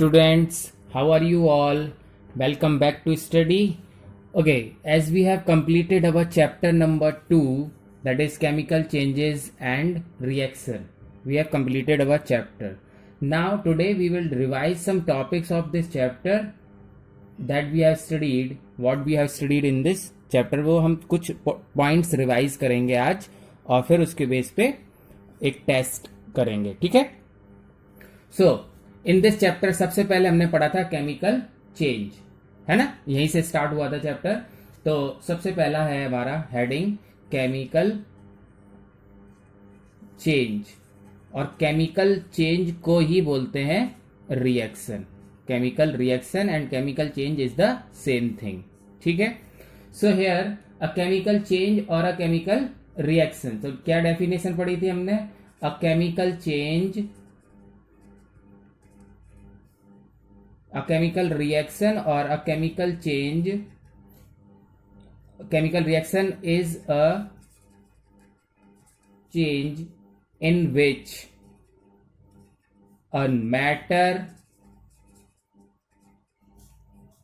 Students, how are you all? Welcome back to study. Okay, as we have completed our chapter number 2, that is chemical changes and reaction. We have completed our chapter. Now today we will revise some topics of this chapter that we have studied. What we have studied in this chapter, वो हम कुछ points revise करेंगे आज और फिर उसके base पे एक टेस्ट करेंगे. ठीक है. सो इन दिस चैप्टर सबसे पहले हमने पढ़ा था केमिकल चेंज, है ना. यहीं से स्टार्ट हुआ था चैप्टर. तो सबसे पहला है हमारा हेडिंग केमिकल चेंज, और केमिकल चेंज को ही बोलते हैं reaction. Chemical reaction and chemical change is the same thing. ठीक है. So here a chemical change और अ केमिकल रिएक्शन. तो क्या डेफिनेशन पढ़ी थी हमने? अ chemical change, a chemical reaction or a chemical change. Chemical reaction is a change in which a matter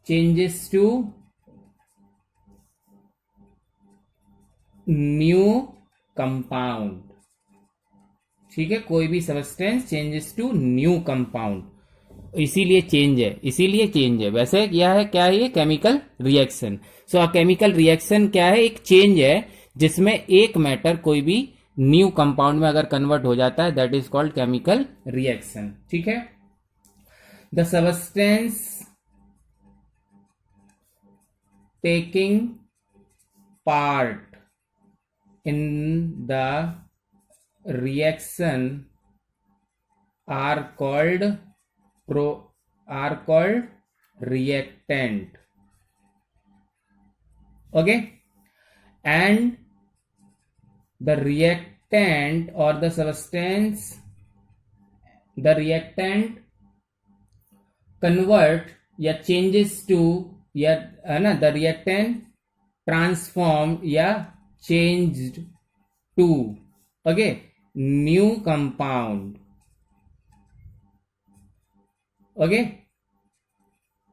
changes to new compound. ठीक है. कोई भी substance changes to new compound, इसीलिए चेंज है. वैसे क्या है ये chemical reaction. So a chemical reaction क्या है? एक चेंज है जिसमें एक मैटर कोई भी न्यू कंपाउंड में अगर कन्वर्ट हो जाता है, that is called chemical reaction. ठीक है. The substance taking part in the reaction are called reactant. Okay, and the reactant or the substance, the reactant convert या changes to या है ना, the reactant transform या changed to okay new compound. Okay,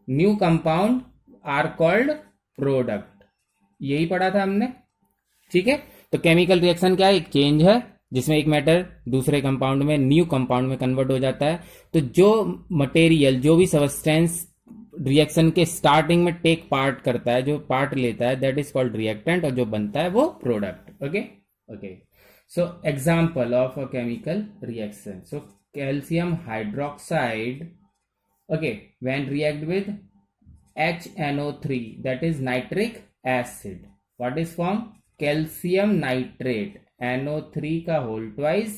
new compound are called product. यही पढ़ा था हमने. ठीक है. तो केमिकल रिएक्शन क्या है? एक चेंज है जिसमें एक मैटर दूसरे कंपाउंड में, न्यू कंपाउंड में कन्वर्ट हो जाता है. तो जो मटेरियल, जो भी सब्सटेंस रिएक्शन के स्टार्टिंग में टेक पार्ट करता है, जो पार्ट लेता है, दैट इज कॉल्ड रिएक्टेंट, और जो बनता है वो product. Okay okay. So example of a chemical reaction. So calcium hydroxide, okay, when react with HNO3, that is nitric acid, what is formed? Calcium nitrate, NO3 का whole twice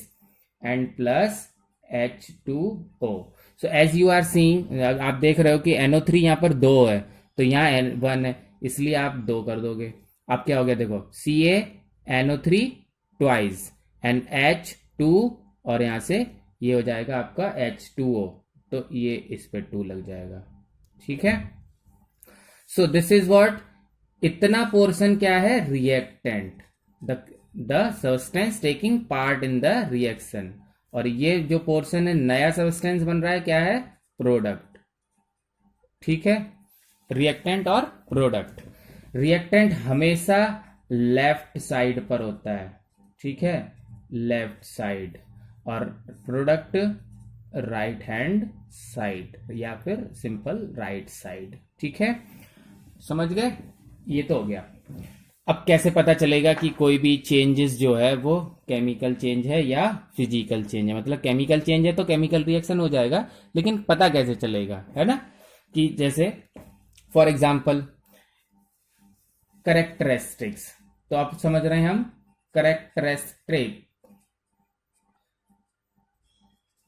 and plus H2O. So as you are seeing, आप देख रहे हो कि NO3 यहाँ पर 2 है, तो यहाँ 1 है, इसलिए आप 2 कर दोगे. आप क्या हो गया? देखो, CaNO3 twice and H2, और यहाँ से ये हो जाएगा आपका H2O, तो ये इस पे 2 लग जाएगा. ठीक है. सो दिस इज व्हाट, इतना पोर्शन क्या है? Reactant, the substance taking part in the reaction. और ये जो पोर्शन है, नया सब्सटेंस बन रहा है, क्या है? प्रोडक्ट. ठीक है. रिएक्टेंट और प्रोडक्ट. रिएक्टेंट हमेशा लेफ्ट साइड पर होता है. ठीक है, लेफ्ट साइड, और प्रोडक्ट राइट हैंड साइड या फिर सिंपल राइट साइड. ठीक है. समझ गए? ये तो हो गया. अब कैसे पता चलेगा कि कोई भी चेंजेस जो है वो केमिकल चेंज है या फिजिकल चेंज है? मतलब केमिकल चेंज है तो केमिकल रिएक्शन हो जाएगा, लेकिन पता कैसे चलेगा, है ना? कि जैसे फॉर एग्जांपल कैरेक्टरिस्टिक्स. तो आप समझ रहे हैं, हम कैरेक्टरिस्टिक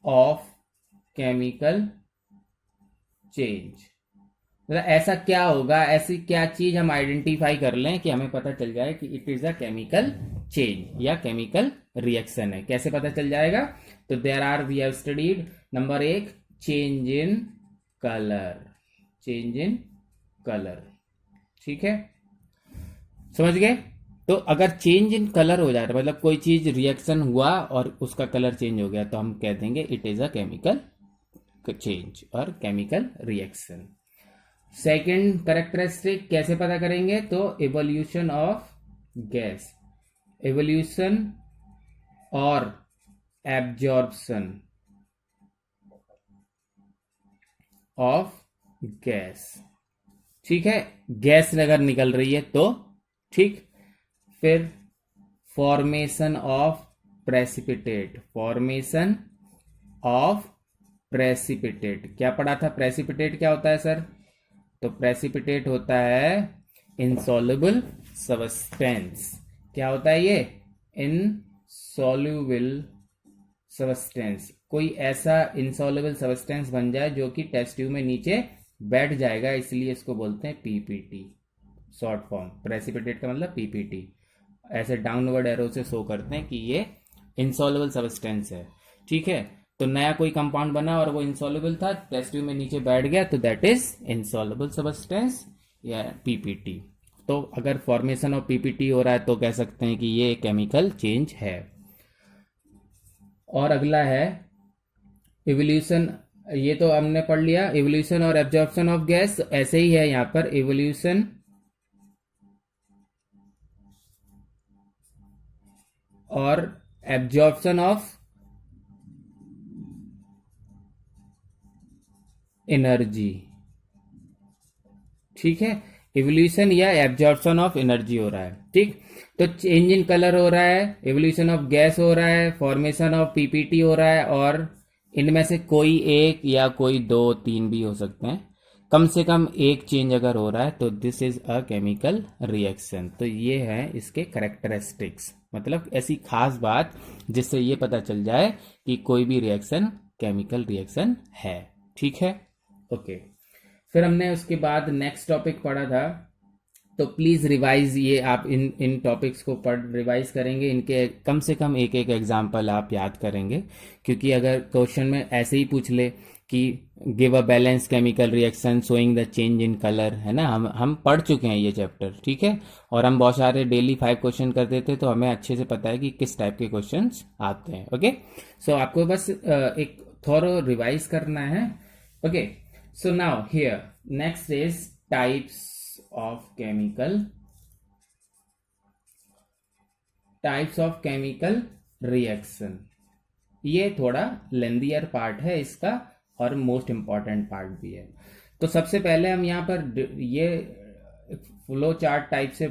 ऑफ केमिकल चेंज, मतलब ऐसा क्या होगा, ऐसी क्या चीज हम आइडेंटिफाई कर लें कि हमें पता चल जाए कि it is a chemical change या केमिकल रिएक्शन है. कैसे पता चल जाएगा? तो there are, we have studied, number 1, change in colour. Change in colour. ठीक है. समझ गए? तो अगर चेंज इन कलर हो जाता है, मतलब कोई चीज रिएक्शन हुआ और उसका कलर चेंज हो गया, तो हम कह देंगे it is a chemical change और केमिकल रिएक्शन। सेकेंड कैरेक्टरिस्टिक कैसे पता करेंगे, तो इवोल्यूशन ऑफ गैस, इवोल्यूशन और एब्जॉर्प्शन ऑफ गैस। ठीक है, गैस अगर निकल रही है तो ठीक। फिर formation of precipitate, formation of precipitate, क्या पढ़ा था, प्रेसिपिटेट क्या होता है सर, तो प्रेसिपिटेट होता है इनसॉल्युबल सबस्टेंस। क्या होता है ये, इनसॉल्युबल सबस्टेंस, कोई ऐसा इनसॉल्युबल सबस्टेंस बन जाए जो कि टेस्ट ट्यूब में नीचे बैठ जाएगा, इसलिए इसको बोलते हैं पीपीटी, शॉर्ट फॉर्म। प्रेसिपिटेट का मतलब पीपीटी, ऐसे डाउनवर्ड एरो से शो करते हैं कि ये इनसॉल्युबल सबस्टेंस है। ठीक है, तो नया कोई कंपाउंड बना और वो इनसॉल्युबल था, टेस्ट ट्यूब में नीचे बैठ गया, तो दैट इज इनसॉल्युबल सबस्टेंस या पीपीटी। तो अगर फॉर्मेशन ऑफ पीपीटी हो रहा है तो कह सकते हैं कि ये केमिकल चेंज है। और अगला है इवोल्यूशन, ये तो हमने पढ़ लिया, इवोल्यूशन और एब्जॉर्प्शन ऑफ गैस ऐसे ही है यहाँ पर, इवोल्यूशन और एब्जॉर्प्शन ऑफ एनर्जी। ठीक है, इवोल्यूशन या एब्जॉर्प्शन ऑफ एनर्जी हो रहा है। ठीक, तो चेंज इन कलर हो रहा है, इवोल्यूशन ऑफ गैस हो रहा है, फॉर्मेशन ऑफ पीपीटी हो रहा है, और इनमें से कोई एक या कोई दो तीन भी हो सकते हैं, कम से कम एक चेंज अगर हो रहा है तो this is a chemical reaction. तो ये है इसके कैरेक्टरिस्टिक्स, मतलब ऐसी खास बात जिससे ये पता चल जाए कि कोई भी रिएक्शन केमिकल रिएक्शन है। ठीक है, ओके। फिर हमने उसके बाद नेक्स्ट टॉपिक पढ़ा था, तो प्लीज़ रिवाइज, ये आप इन टॉपिक्स को पढ़ रिवाइज करेंगे, इनके कम से कम एक एक एग्जाम्पल आप याद करेंगे, क्योंकि अगर क्वेश्चन में ऐसे ही पूछ ले कि give a balance chemical reaction showing the change in colour, है ना, हम पढ़ चुके हैं ये चैप्टर। ठीक है, और हम बहुत सारे डेली 5 क्वेश्चन करते थे, तो हमें अच्छे से पता है कि किस टाइप के क्वेश्चन आते हैं। ओके, सो आपको बस एक थोड़ा रिवाइज करना है। Okay, so now here next is types of chemical reaction। ये थोड़ा लेंदियर पार्ट है इसका और मोस्ट इंपॉर्टेंट पार्ट भी है। तो सबसे पहले हम यहाँ पर ये फ्लो चार्ट टाइप से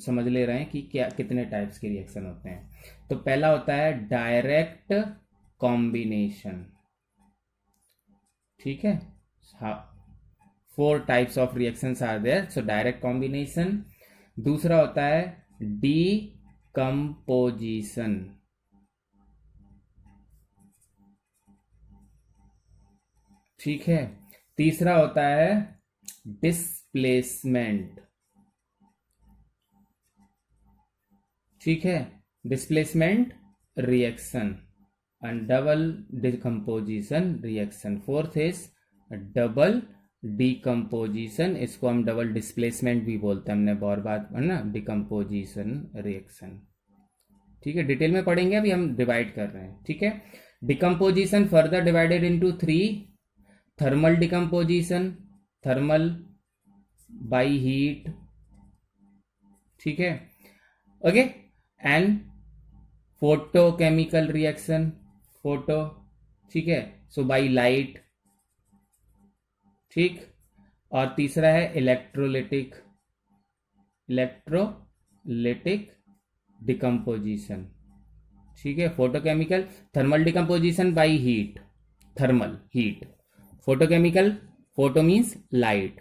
समझ ले रहे हैं कि क्या कितने टाइप्स के रिएक्शन होते हैं। तो पहला होता है डायरेक्ट कॉम्बिनेशन। ठीक है, हाँ, 4 types of reactions are there, so direct combination। दूसरा होता है decomposition। ठीक है, तीसरा होता है डिस्प्लेसमेंट। ठीक है, displacement reaction and double decomposition reaction. Fourth is double decomposition, इसको हम डबल डिस्प्लेसमेंट भी बोलते हैं, हमने बहुत बात है ना, डिकम्पोजिशन रिएक्शन। ठीक है, डिटेल में पढ़ेंगे, अभी हम डिवाइड कर रहे हैं। ठीक है, decomposition further divided into 3, thermal decomposition, thermal by heat. ठीक है, okay, and photochemical reaction, photo. ठीक है, सो बाय लाइट। ठीक, और तीसरा है इलेक्ट्रोलिटिक डिकम्पोजिशन। ठीक है, photochemical, thermal decomposition by heat, thermal heat, photochemical, photo means light,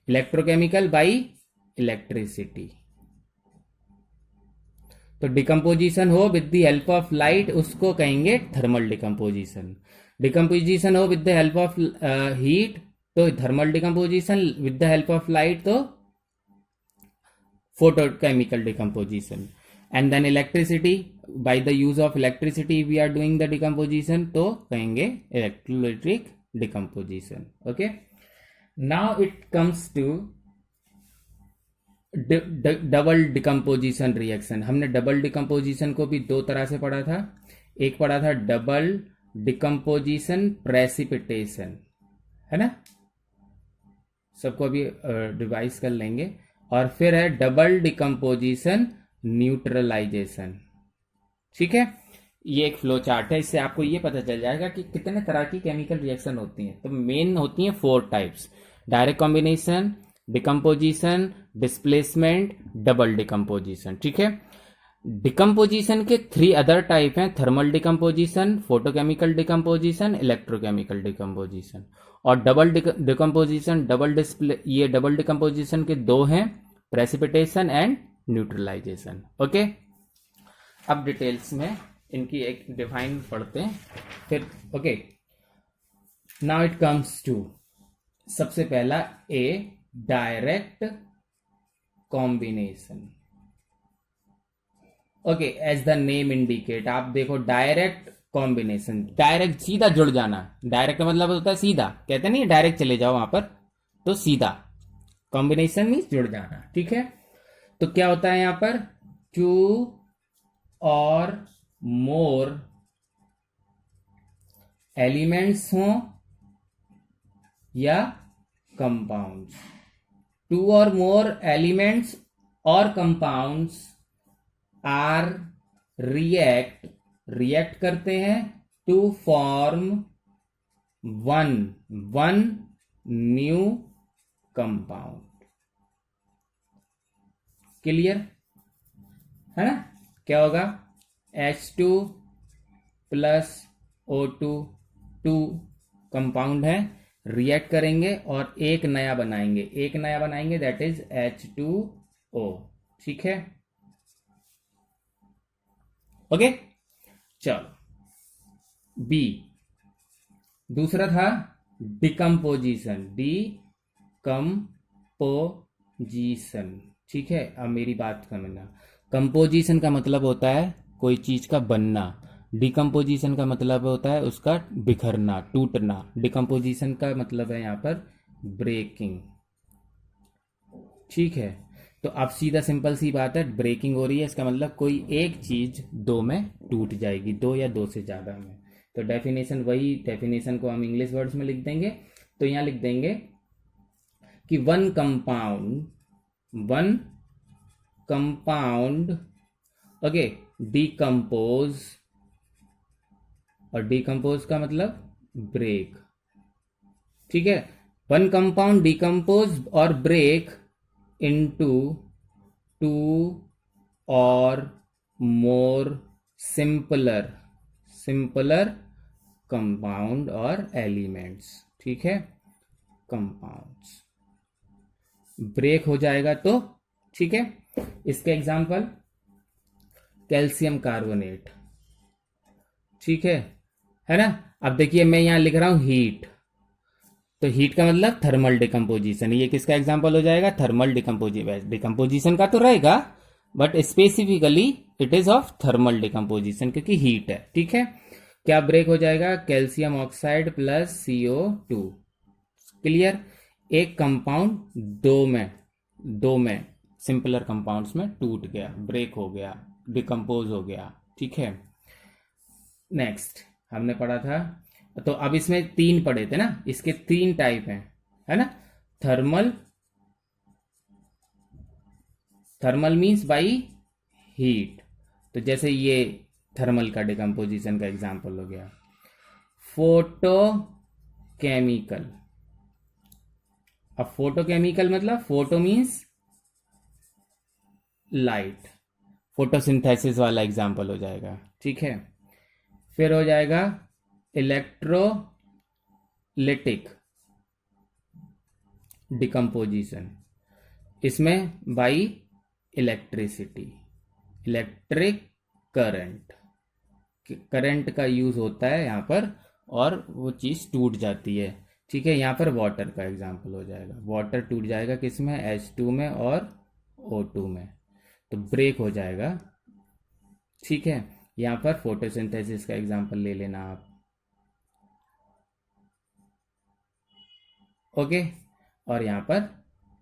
electrochemical by electricity. तो डिकम्पोजिशन हो with the help of light उसको कहेंगे थर्मल डिकम्पोजिशन, डिकम्पोजिशन हो with the help of heat तो thermal decomposition, with the help of light तो photochemical decomposition, and then electricity, by the use of electricity we are doing the decomposition, तो कहेंगे electrolytic decomposition. Okay, now it comes to double decomposition reaction. हमने double decomposition को भी 2 तरह से पढ़ा था, एक पढ़ा था डबल डिकम्पोजिशन प्रेसिपिटेशन, है ना, सबको अभी रिवाइज कर लेंगे। और फिर है डबल डिकम्पोजिशन न्यूट्रलाइजेशन। ठीक है, ये एक फ्लो चार्ट है, इससे आपको ये पता चल जाएगा कि कितने तरह की केमिकल रिएक्शन होती हैं। तो मेन होती हैं 4 types: direct combination, decomposition, displacement, double decomposition. ठीक है, डिकम्पोजिशन के 3 अदर टाइप हैं: thermal decomposition, photochemical decomposition, electrochemical decomposition. और डबल डिकम्पोजिशन, ये डबल डिकम्पोजिशन के 2 हैं: प्रेसिपिटेशन एंड न्यूट्रलाइजेशन। ओके, अब डिटेल्स में इनकी एक डिफाइन पढ़ते हैं फिर। Okay, now it comes to सबसे पहला a direct combination. Okay, as the name indicate, आप देखो डायरेक्ट कॉम्बिनेशन, डायरेक्ट सीधा जुड़ जाना। डायरेक्ट मतलब होता है सीधा, कहते नहीं डायरेक्ट चले जाओ वहां पर, तो सीधा। कॉम्बिनेशन मीन्स जुड़ जाना। ठीक है, तो क्या होता है यहां पर, 2 और मोर एलिमेंट्स हों या कंपाउंड्स। 2 और मोर एलिमेंट्स और कंपाउंड्स आर रिएक्ट करते हैं to form one new compound. Clear है ना, क्या होगा, H2 प्लस O2, 2 कंपाउंड है, रिएक्ट करेंगे और एक नया बनाएंगे, दैट इज H2O। ठीक है, ओके। चलो बी, दूसरा था डिकम्पोजिशन। ठीक है, अब मेरी बात समझना। कंपोजिशन का मतलब होता है कोई चीज का बनना, डिकम्पोजिशन का मतलब होता है उसका बिखरना, टूटना। डिकम्पोजिशन का मतलब है यहाँ पर ब्रेकिंग। ठीक है, तो अब सीधा सिंपल सी बात है, ब्रेकिंग हो रही है, इसका मतलब कोई एक चीज 2 में टूट जाएगी, 2 या 2 से ज्यादा में। तो डेफिनेशन वही, डेफिनेशन को हम इंग्लिश वर्ड्स में लिख देंगे। तो यहां लिख देंगे कि वन कंपाउंड ओके डिकम्पोज, और डिकम्पोज का मतलब ब्रेक। ठीक है, वन कंपाउंड डिकम्पोज और ब्रेक इनटू 2 और मोर सिंपलर कंपाउंड और एलिमेंट्स। ठीक है, कंपाउंड्स ब्रेक हो जाएगा तो। ठीक है, इसके एग्जांपल कैल्शियम कार्बोनेट। ठीक है ना। अब देखिए मैं यहां लिख रहा हूं हीट, तो हीट का मतलब थर्मल डिकम्पोजिशन। ये किसका एग्जांपल हो जाएगा, थर्मल डिकम्पोजिशन का तो रहेगा, but specifically it is of thermal decomposition क्योंकि हीट है। ठीक है, क्या ब्रेक हो जाएगा, calcium oxide plus CO2। Clear, एक कंपाउंड दो में सिंपलर कंपाउंड्स में टूट गया, ब्रेक हो गया, डिकम्पोज हो गया। ठीक है, नेक्स्ट हमने पढ़ा था, तो अब इसमें 3 पढ़े थे ना, इसके 3 टाइप हैं, है ना। थर्मल मीन्स बाई हीट, तो जैसे ये थर्मल का डिकम्पोजिशन का एग्जांपल हो गया। फोटोकेमिकल, अब फोटोकेमिकल मतलब फोटो मीन्स लाइट, फोटोसिंथेसिस वाला एग्जांपल हो जाएगा। ठीक है, फिर हो जाएगा इलेक्ट्रोलिटिक डिकम्पोजिशन, इसमें बाई इलेक्ट्रिसिटी, इलेक्ट्रिक करंट का यूज होता है यहाँ पर, और वो चीज टूट जाती है। ठीक है, यहाँ पर वाटर का एग्जांपल हो जाएगा, वाटर टूट जाएगा किसमें, H2 में और O2 में, तो ब्रेक हो जाएगा। ठीक है, यहाँ पर फोटोसिंथेसिस का एग्जांपल ले लेना आप। ओके, और यहाँ पर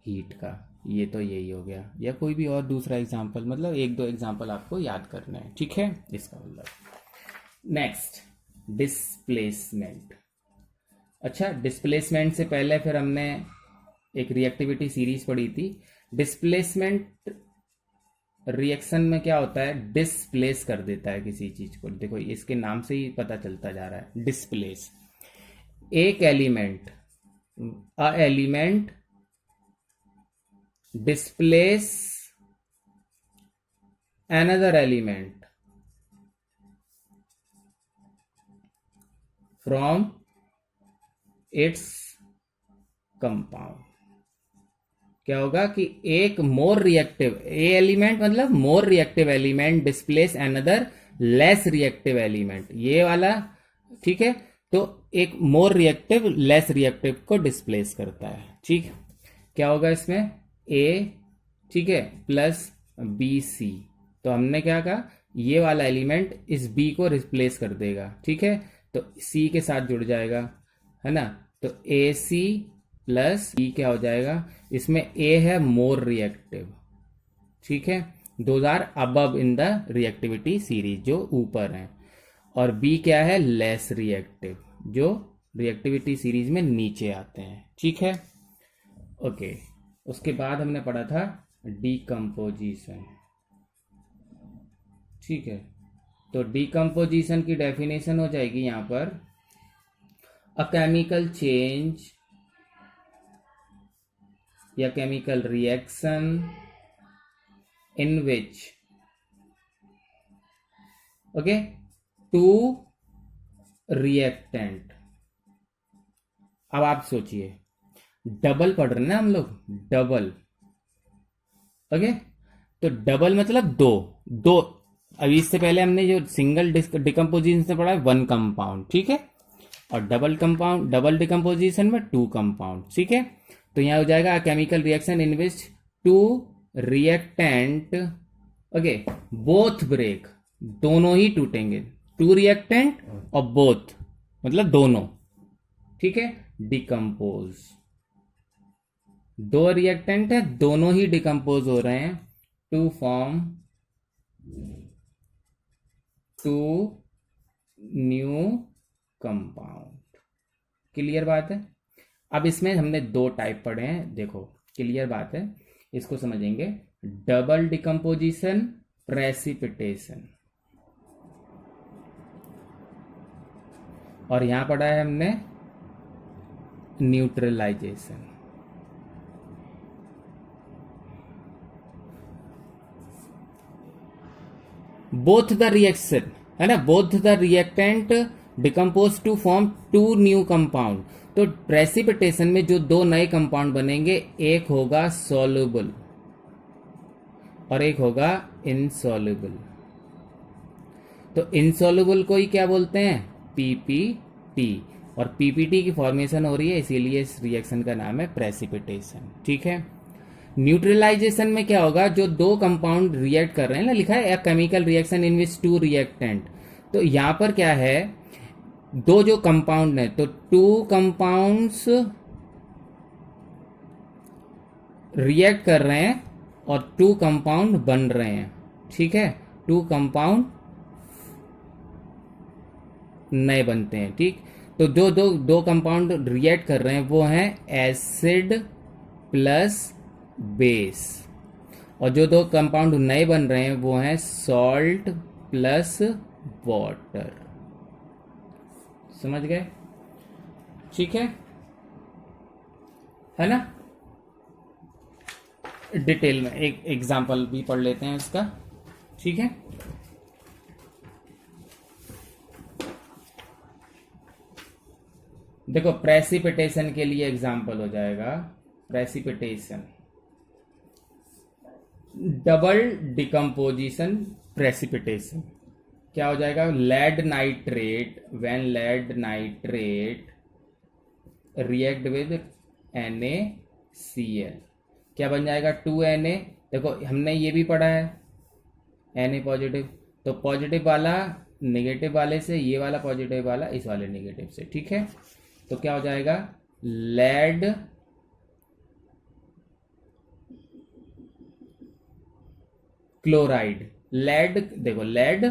हीट का, ये तो यही हो गया, या कोई भी और दूसरा एग्जांपल, मतलब 1-2 एग्जांपल आपको याद करना है। ठीक है, इसका मतलब। Next displacement. अच्छा, डिस्प्लेसमेंट से पहले फिर हमने एक रिएक्टिविटी सीरीज पढ़ी थी। डिस्प्लेसमेंट रिएक्शन में क्या होता है, डिस्प्लेस कर देता है किसी चीज को। देखो इसके नाम से ही पता चलता जा रहा है, डिस्प्लेस। एक element, a element displace another element from its compound। क्या होगा कि एक मोर रिएक्टिव ए एलिमेंट, मतलब more reactive element displace another less reactive element, ये वाला, ठीक है। तो एक मोर रिएक्टिव लेस रिएक्टिव को डिस्प्लेस करता है, ठीक। क्या होगा इसमें, ए, ठीक है, प्लस बी सी। तो हमने क्या कहा, ये वाला एलिमेंट इस बी को रिप्लेस कर देगा, ठीक है। तो सी के साथ जुड़ जाएगा, है ना। तो ए सी प्लस बी क्या हो जाएगा, इसमें ए है मोर रिएक्टिव, ठीक है, those are above in the reactivity series, जो ऊपर है। और बी क्या है, लेस रिएक्टिव, जो रिएक्टिविटी सीरीज में नीचे आते हैं, ठीक है। ओके, उसके बाद हमने पढ़ा था डीकम्पोजिशन, ठीक है। तो डीकम्पोजिशन की डेफिनेशन हो जाएगी यहां पर, अ केमिकल चेंज या chemical reaction in which, okay, two reactant. अब आप सोचिए, डबल पढ़ रहे हैं ना हम लोग, डबल, ओके। तो डबल मतलब दो दो। अभी इससे पहले हमने जो सिंगल डिकम्पोजिशन से पढ़ा है, वन कंपाउंड, ठीक है। और डबल कंपाउंड, डबल डिकम्पोजिशन में टू कंपाउंड, ठीक है। तो यहां हो जाएगा chemical reaction in which two reactant, okay, both break, दोनों ही टूटेंगे, टू रिएक्टेंट और बोथ मतलब दोनों, ठीक है, डिकम्पोज। दो रिएक्टेंट है, दोनों ही डिकम्पोज हो रहे हैं to form two new compound. Clear बात है। अब इसमें हमने दो टाइप पढ़े हैं, देखो क्लियर बात है, इसको समझेंगे। डबल डिकम्पोजिशन, प्रेसिपिटेशन, और यहां पढ़ा है हमने न्यूट्रलाइजेशन। बोथ द रिएक्शन, है ना, both the reactant decompose to form two new compound. तो प्रेसिपिटेशन में जो दो नए कंपाउंड बनेंगे, एक होगा सॉल्युबल और एक होगा इनसॉल्युबल। तो इनसॉल्युबल को ही क्या बोलते हैं, पीपीटी, और पीपीटी की फॉर्मेशन हो रही है, इसीलिए इस रिएक्शन का नाम है प्रेसिपिटेशन, ठीक है। न्यूट्रलाइजेशन में क्या होगा, जो दो कंपाउंड रिएक्ट कर रहे हैं ना, लिखा है chemical reaction in which two reactant. तो यहां पर क्या है, दो जो कंपाउंड है, तो टू कंपाउंड्स रिएक्ट कर रहे हैं और टू कंपाउंड बन रहे हैं, ठीक है, टू कंपाउंड नए बनते हैं, ठीक। तो जो दो कंपाउंड रिएक्ट कर रहे हैं वो हैं एसिड प्लस बेस, और जो दो कंपाउंड नए बन रहे हैं वो हैं सॉल्ट प्लस वाटर। समझ गए, ठीक है ना। डिटेल में एक एग्जांपल भी पढ़ लेते हैं इसका, ठीक है। देखो प्रेसिपिटेशन के लिए एग्जांपल हो जाएगा, प्रेसिपिटेशन, डबल डिकम्पोजिशन प्रेसिपिटेशन। क्या हो जाएगा, lead nitrate, when lead nitrate react with NaCl, क्या बन जाएगा, 2Na। देखो हमने ये भी पढ़ा है, Na पॉजिटिव, तो पॉजिटिव वाला नेगेटिव वाले से, ये वाला पॉजिटिव वाला इस वाले नेगेटिव से, ठीक है। तो क्या हो जाएगा, लेड क्लोराइड, लेड, देखो लेड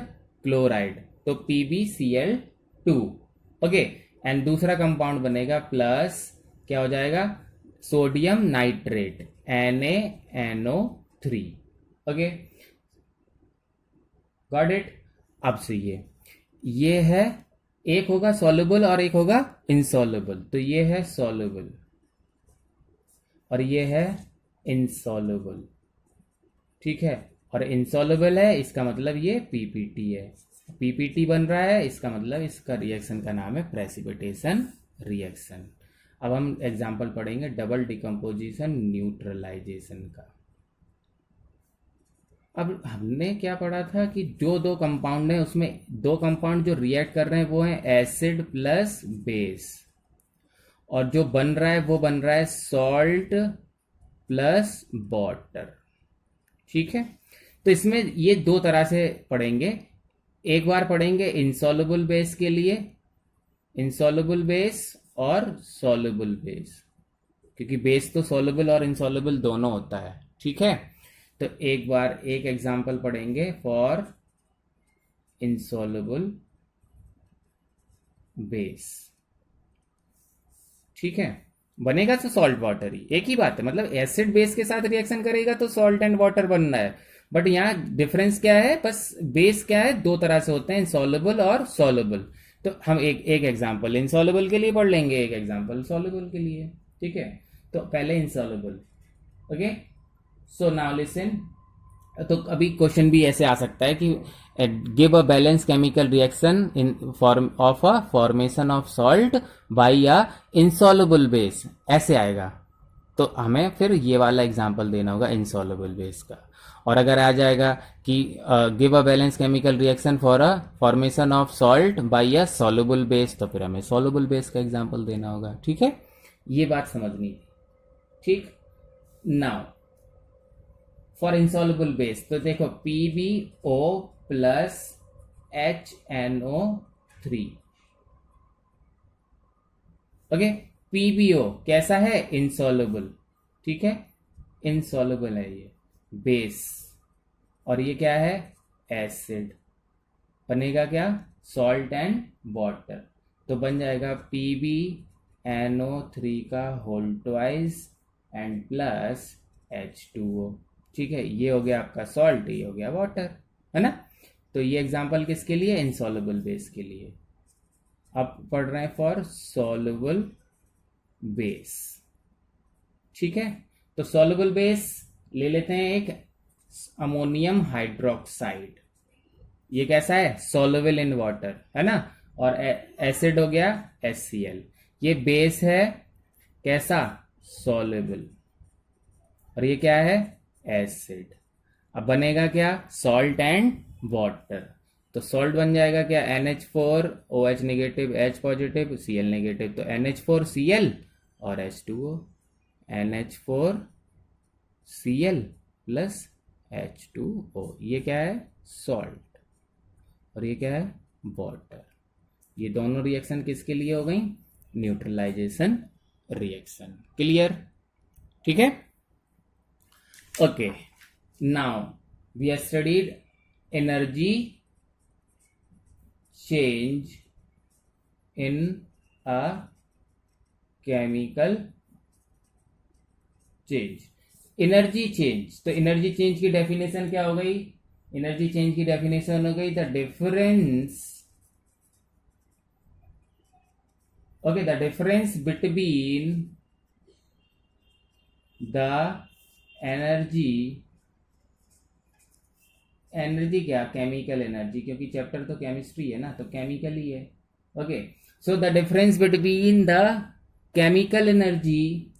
क्लोराइड, तो PbCl2, ओके। एंड दूसरा कंपाउंड बनेगा प्लस, क्या हो जाएगा, sodium nitrate NaNO3। Okay, got it. अब से ये है, एक होगा सॉल्युबल और एक होगा इनसॉल्युबल, तो ये है सॉल्युबल और ये है इनसॉल्युबल, ठीक है। और इनसॉल्युबल है, इसका मतलब ये पीपीटी है, पीपीटी बन रहा है, इसका मतलब इसका रिएक्शन का नाम है प्रेसिपिटेशन रिएक्शन। अब हम एग्जांपल पढ़ेंगे डबल डिकम्पोजिशन न्यूट्रलाइजेशन का। अब हमने क्या पढ़ा था कि जो दो कंपाउंड है उसमें दो कंपाउंड जो रिएक्ट कर रहे हैं वो है एसिड प्लस बेस, और जो बन रहा है वो बन रहा है सॉल्ट प्लस वाटर, ठीक है। तो इसमें ये दो तरह से पढ़ेंगे, एक बार पढ़ेंगे इनसॉल्युबल बेस के लिए, इनसॉल्युबल बेस और सॉल्युबल बेस, क्योंकि बेस तो सॉल्युबल और इनसॉल्युबल दोनों होता है, ठीक है। तो एक बार एक एग्जांपल पढ़ेंगे फॉर इनसॉल्युबल बेस, ठीक है। बनेगा तो सॉल्ट वाटर ही, एक ही बात है, मतलब एसिड बेस के साथ रिएक्शन करेगा तो सॉल्ट एंड वाटर बनना है, बट यहाँ डिफरेंस क्या है, बस बेस क्या है, दो तरह से होते हैं, इनसॉल्युबल और सॉल्युबल। तो हम एक एग्जांपल इनसॉल्युबल के लिए पढ़ लेंगे, एक एग्जांपल सॉल्युबल के लिए, ठीक है। तो पहले insoluble, okay. So now listen, तो अभी क्वेश्चन भी ऐसे आ सकता है कि give a balance chemical reaction in form of a formation of salt by a insoluble base, ऐसे आएगा। तो हमें फिर ये वाला एग्जांपल देना होगा इनसॉल्युबल बेस का। और अगर आ जाएगा कि give a balance chemical reaction for a formation of salt by a soluble base, तो फिर हमें सॉल्युबल बेस का एग्जांपल देना होगा, ठीक है। ये बात समझनी, ठीक। नाउ फॉर इनसॉल्युबल बेस, तो देखो PbO plus HNO3, okay. PbO कैसा है, इनसॉल्युबल, ठीक है, इनसॉल्युबल है ये बेस, और ये क्या है, एसिड, बनेगा क्या, सॉल्ट एंड वाटर। तो बन जाएगा PbNO3 का whole twice and plus H2O, ठीक है। ये हो गया आपका सॉल्ट, ये हो गया वाटर, है ना। तो ये एग्जांपल किसके लिए, इनसॉल्युबल बेस के लिए। अब पढ़ रहे हैं फॉर सॉल्युबल बेस, ठीक है। तो सॉल्युबल बेस ले लेते हैं एक अमोनियम हाइड्रोक्साइड, ये कैसा है, सॉल्युबल इन वाटर, है ना। और एसिड हो गया HCl, ये बेस है कैसा, सॉल्युबल, और ये क्या है, एसिड। अब बनेगा क्या, सॉल्ट एंड वाटर। तो सॉल्ट बन जाएगा क्या, NH4 OH negative H positive Cl negative, तो NH4Cl और H2O, NH4Cl प्लस H2O, ये क्या है, सॉल्ट, और ये क्या है, वाटर। ये दोनों रिएक्शन किसके लिए हो गई, न्यूट्रलाइजेशन रिएक्शन, क्लियर, ठीक है। Okay, now we have studied energy change in a chemical change. Energy change, तो एनर्जी चेंज की डेफिनेशन क्या हो गई, एनर्जी चेंज की डेफिनेशन हो गई the difference, okay, the difference between the energy, energy क्या, केमिकल एनर्जी, क्योंकि चैप्टर तो केमिस्ट्री है ना, तो केमिकल ही है, okay. So the difference between the chemical energy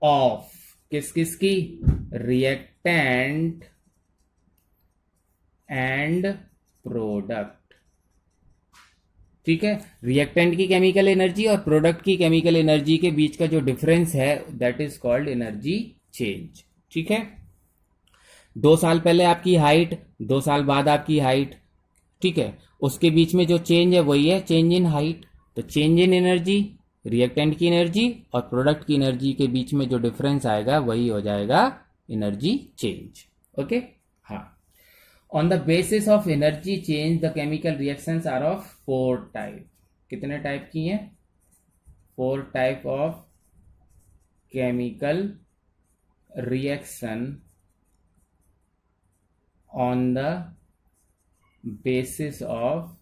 of किसकी, रिएक्टेंट एंड प्रोडक्ट, ठीक है। रिएक्टेंट की केमिकल एनर्जी और प्रोडक्ट की केमिकल एनर्जी के बीच का जो डिफरेंस है that is called energy change, ठीक है। 2 साल पहले आपकी हाइट, 2 साल बाद आपकी हाइट, ठीक है, उसके बीच में जो चेंज है वही है चेंज इन हाइट। तो चेंज इन एनर्जी, रिएक्टेंट की एनर्जी और प्रोडक्ट की एनर्जी के बीच में जो डिफरेंस आएगा वही हो जाएगा एनर्जी चेंज, ओके। हाँ, on the basis of energy change the chemical reactions are of 4 type, कितने टाइप की हैं, 4 type of chemical reaction on the basis of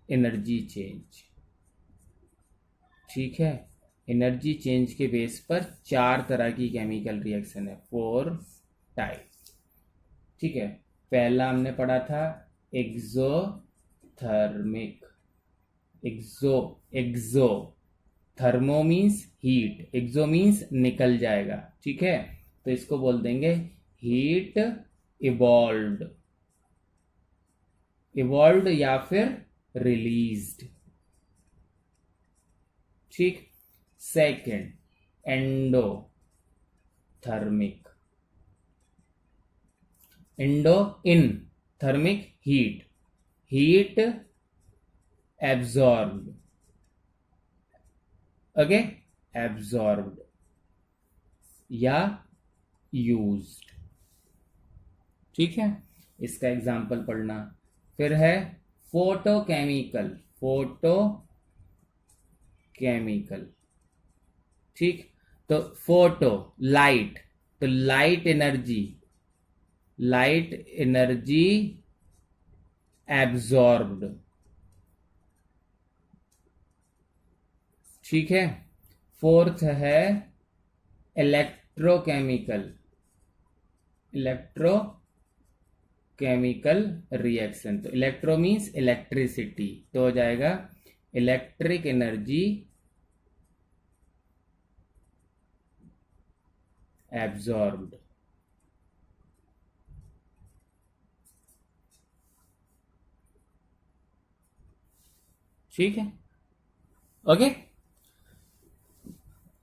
energy change. ठीक है, एनर्जी चेंज के बेस पर 4 तरह की केमिकल रिएक्शन है, 4 टाइप। ठीक है, पहला हमने पढ़ा था एक्सोथर्मिक। एक्सो थर्मो मीन्स हीट, एक्सो मीन्स निकल जाएगा। ठीक है, तो इसको बोल देंगे हीट इवॉल्व्ड, इवॉल्व्ड या फिर रिलीज्ड। ठीक, second endothermic. Endo in, thermic heat, heat absorbed. Okay, absorbed या यूज्ड। ठीक है, इसका एग्जाम्पल पढ़ना। फिर है फोटोकेमिकल, फोटोकेमिकल। ठीक, तो फोटो लाइट, तो light energy, light energy absorbed. ठीक है, फोर्थ है इलेक्ट्रोकेमिकल, इलेक्ट्रोकेमिकल रिएक्शन। तो इलेक्ट्रो मीन्स इलेक्ट्रिसिटी, तो हो जाएगा इलेक्ट्रिक एनर्जी एब्जॉर्ब्ड। ठीक है, ओके।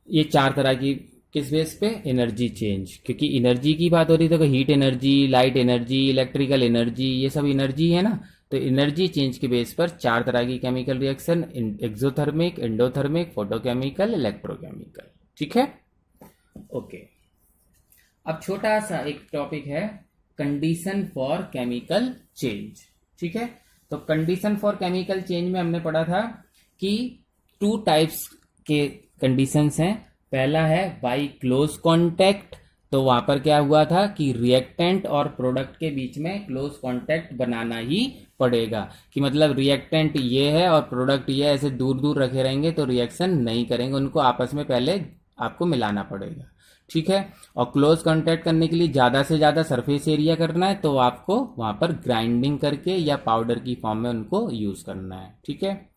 ये 4 तरह की, किस बेस पे? एनर्जी चेंज, क्योंकि एनर्जी की बात हो रही है तो heat energy, light energy, electrical energy, ये सब एनर्जी है ना। तो एनर्जी चेंज के बेस पर 4 तरह की chemical reaction, exothermic, endothermic, photochemical, electrochemical. ठीक है, ओके। अब छोटा सा एक टॉपिक है कंडीशन फॉर केमिकल चेंज। ठीक है, तो कंडीशन फॉर केमिकल चेंज में हमने पढ़ा था कि 2 टाइप्स के कंडीशंस हैं। पहला है बाई क्लोज कांटेक्ट, तो वहां पर क्या हुआ था कि रिएक्टेंट और प्रोडक्ट के बीच में क्लोज कांटेक्ट बनाना ही पड़ेगा, कि मतलब रिएक्टेंट ये है और प्रोडक्ट ये, ऐसे दूर दूर रखे रहेंगे तो रिएक्शन नहीं करेंगे, उनको आपस में पहले आपको मिलाना पड़ेगा। ठीक है, और क्लोज कांटेक्ट करने के लिए ज़्यादा से ज़्यादा सरफेस एरिया करना है, तो आपको वहां पर ग्राइंडिंग करके या पाउडर की फॉर्म में उनको यूज़ करना है। ठीक है,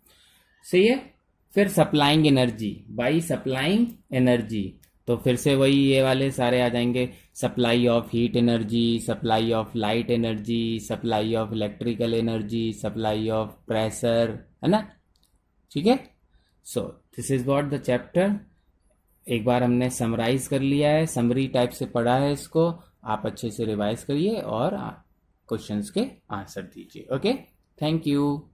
सही है। फिर supplying energy, by supplying energy, तो फिर से वही ये वाले सारे आ जाएंगे, supply of heat energy, supply of light energy, supply of electrical energy, supply of pressure, है ना। ठीक है, so this is what the chapter. एक बार हमने समराइज कर लिया है, समरी टाइप से पढ़ा है इसको, आप अच्छे से रिवाइज करिए और क्वेश्चंस के आंसर दीजिए। Okay, thank you.